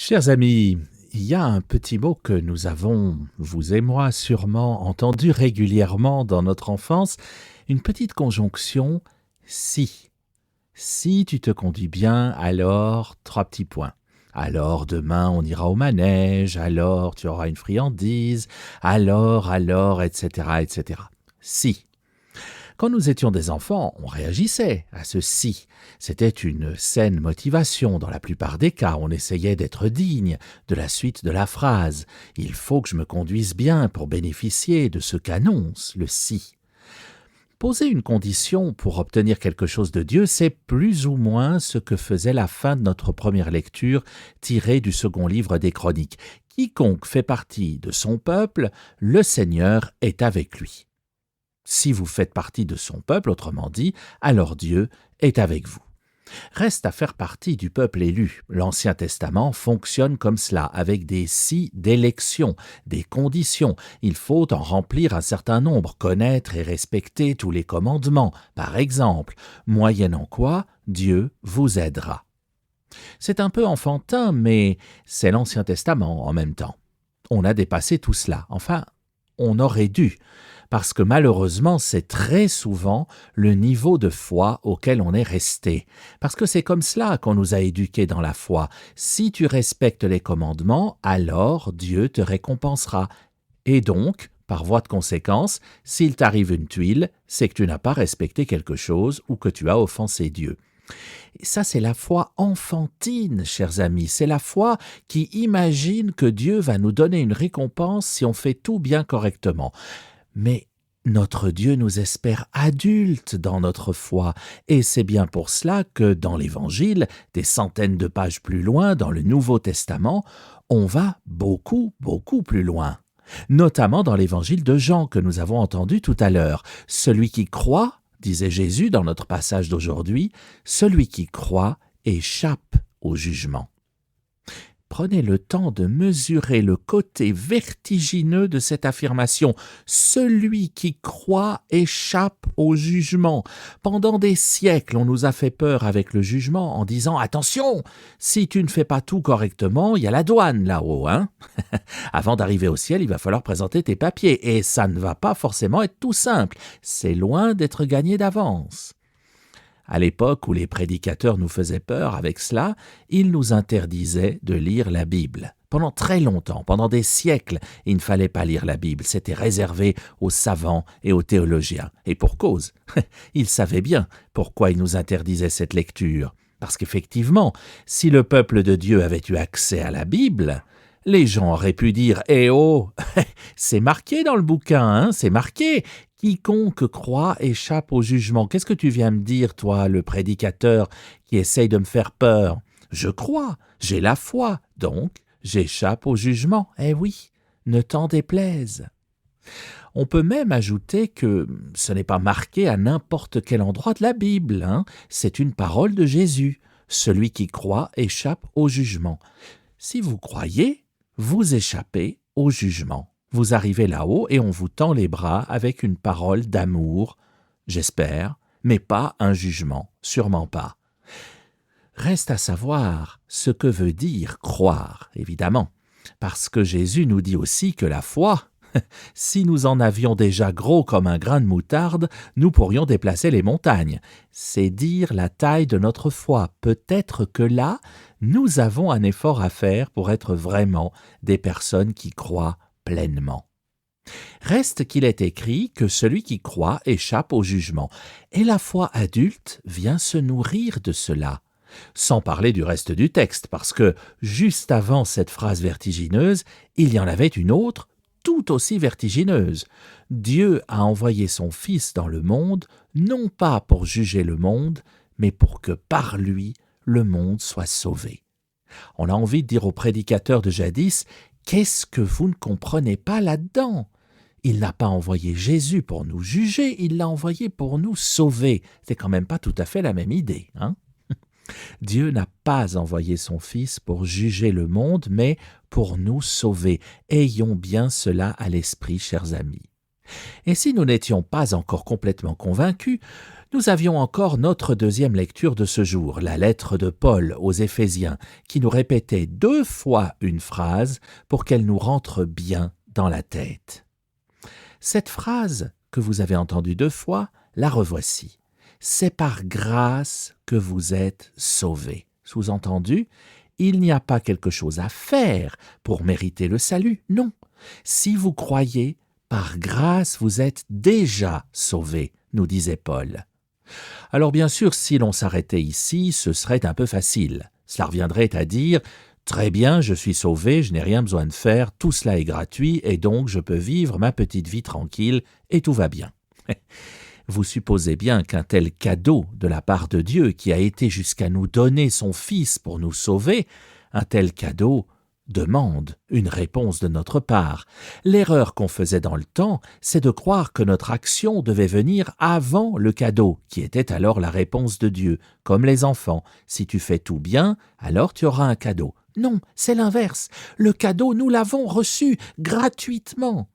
Chers amis, il y a un petit mot que nous avons, vous et moi, sûrement entendu régulièrement dans notre enfance, une petite conjonction si. Si tu te conduis bien, alors trois petits points. Alors demain on ira au manège, alors tu auras une friandise, alors, etc., etc. Si. Quand nous étions des enfants, on réagissait à ce si. C'était une saine motivation dans la plupart des cas. On essayait d'être digne de la suite de la phrase. Il faut que je me conduise bien pour bénéficier de ce qu'annonce le si. Poser une condition pour obtenir quelque chose de Dieu, c'est plus ou moins ce que faisait la fin de notre première lecture tirée du second livre des Chroniques. Quiconque fait partie de son peuple, le Seigneur est avec lui. Si vous faites partie de son peuple, autrement dit, alors Dieu est avec vous. Reste à faire partie du peuple élu. L'Ancien Testament fonctionne comme cela, avec des si d'élection, des conditions. Il faut en remplir un certain nombre, connaître et respecter tous les commandements, par exemple, moyennant quoi Dieu vous aidera. C'est un peu enfantin, mais c'est l'Ancien Testament en même temps. On a dépassé tout cela, enfin, on aurait dû, parce que malheureusement c'est très souvent le niveau de foi auquel on est resté, parce que c'est comme cela qu'on nous a éduqués dans la foi. Si tu respectes les commandements, alors Dieu te récompensera. Et donc, par voie de conséquence, s'il t'arrive une tuile, c'est que tu n'as pas respecté quelque chose ou que tu as offensé Dieu. Et ça, c'est la foi enfantine, chers amis. C'est la foi qui imagine que Dieu va nous donner une récompense si on fait tout bien correctement. Mais notre Dieu nous espère adultes dans notre foi, et c'est bien pour cela que dans l'Évangile, des centaines de pages plus loin, dans le Nouveau Testament, on va beaucoup plus loin. Notamment dans l'Évangile de Jean que nous avons entendu tout à l'heure. Celui qui croit, disait Jésus dans notre passage d'aujourd'hui, celui qui croit échappe au jugement. Prenez le temps de mesurer le côté vertigineux de cette affirmation. Celui qui croit échappe au jugement. Pendant des siècles, on nous a fait peur avec le jugement en disant « Attention, si tu ne fais pas tout correctement, il y a la douane là-haut, hein ?» Avant d'arriver au ciel, il va falloir présenter tes papiers et ça ne va pas forcément être tout simple. C'est loin d'être gagné d'avance. À l'époque où les prédicateurs nous faisaient peur avec cela, ils nous interdisaient de lire la Bible. Pendant très longtemps, pendant des siècles, il ne fallait pas lire la Bible. C'était réservé aux savants et aux théologiens. Et pour cause. Ils savaient bien pourquoi ils nous interdisaient cette lecture. Parce qu'effectivement, si le peuple de Dieu avait eu accès à la Bible, les gens auraient pu dire « Eh oh, c'est marqué dans le bouquin, hein, c'est marqué !» Quiconque croit échappe au jugement. Qu'est-ce que tu viens me dire, toi, le prédicateur qui essaye de me faire peur? Je crois, j'ai la foi, donc j'échappe au jugement. Eh oui, ne t'en déplaise. On peut même ajouter que ce n'est pas marqué à n'importe quel endroit de la Bible, hein. C'est une parole de Jésus. Celui qui croit échappe au jugement. Si vous croyez, vous échappez au jugement. Vous arrivez là-haut et on vous tend les bras avec une parole d'amour, j'espère, mais pas un jugement, sûrement pas. Reste à savoir ce que veut dire croire, évidemment, parce que Jésus nous dit aussi que la foi, si nous en avions déjà gros comme un grain de moutarde, nous pourrions déplacer les montagnes. C'est dire la taille de notre foi. Peut-être que là, nous avons un effort à faire pour être vraiment des personnes qui croient pleinement. Reste qu'il est écrit que celui qui croit échappe au jugement, et la foi adulte vient se nourrir de cela. Sans parler du reste du texte, parce que juste avant cette phrase vertigineuse, il y en avait une autre, tout aussi vertigineuse. Dieu a envoyé son Fils dans le monde, non pas pour juger le monde, mais pour que par lui, le monde soit sauvé. On a envie de dire aux prédicateurs de jadis, qu'est-ce que vous ne comprenez pas là-dedans? Il n'a pas envoyé Jésus pour nous juger, il l'a envoyé pour nous sauver. C'est quand même pas tout à fait la même idée, hein? Dieu n'a pas envoyé son Fils pour juger le monde, mais pour nous sauver. Ayons bien cela à l'esprit, chers amis. Et si nous n'étions pas encore complètement convaincus, Nous avions encore notre deuxième lecture de ce jour, la lettre de Paul aux Éphésiens, qui nous répétait 2 fois une phrase pour qu'elle nous rentre bien dans la tête. Cette phrase que vous avez entendue 2 fois, la revoici. C'est par grâce que vous êtes sauvés. Sous-entendu, il n'y a pas quelque chose à faire pour mériter le salut, non. Si vous croyez, par grâce vous êtes déjà sauvés, nous disait Paul. Alors bien sûr, si l'on s'arrêtait ici, ce serait un peu facile. Cela reviendrait à dire « Très bien, je suis sauvé, je n'ai rien besoin de faire, tout cela est gratuit et donc je peux vivre ma petite vie tranquille et tout va bien. » Vous supposez bien qu'un tel cadeau de la part de Dieu qui a été jusqu'à nous donner son Fils pour nous sauver, un tel cadeau demande une réponse de notre part. L'erreur qu'on faisait dans le temps, c'est de croire que notre action devait venir avant le cadeau, qui était alors la réponse de Dieu, comme les enfants. Si tu fais tout bien, alors tu auras un cadeau. Non, c'est l'inverse. Le cadeau, nous l'avons reçu gratuitement.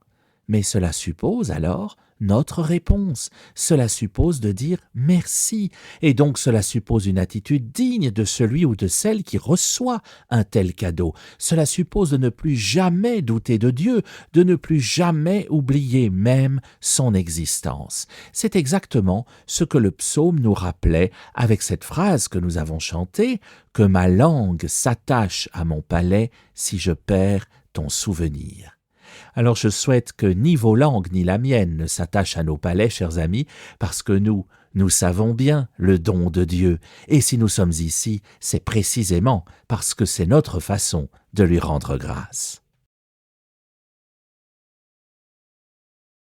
Mais cela suppose alors notre réponse. Cela suppose de dire merci. Et donc cela suppose une attitude digne de celui ou de celle qui reçoit un tel cadeau. Cela suppose de ne plus jamais douter de Dieu, de ne plus jamais oublier même son existence. C'est exactement ce que le psaume nous rappelait avec cette phrase que nous avons chantée, « Que ma langue s'attache à mon palais si je perds ton souvenir ». Alors je souhaite que ni vos langues ni la mienne ne s'attachent à nos palais, chers amis, parce que nous savons bien le don de Dieu, et si nous sommes ici, c'est précisément parce que c'est notre façon de lui rendre grâce.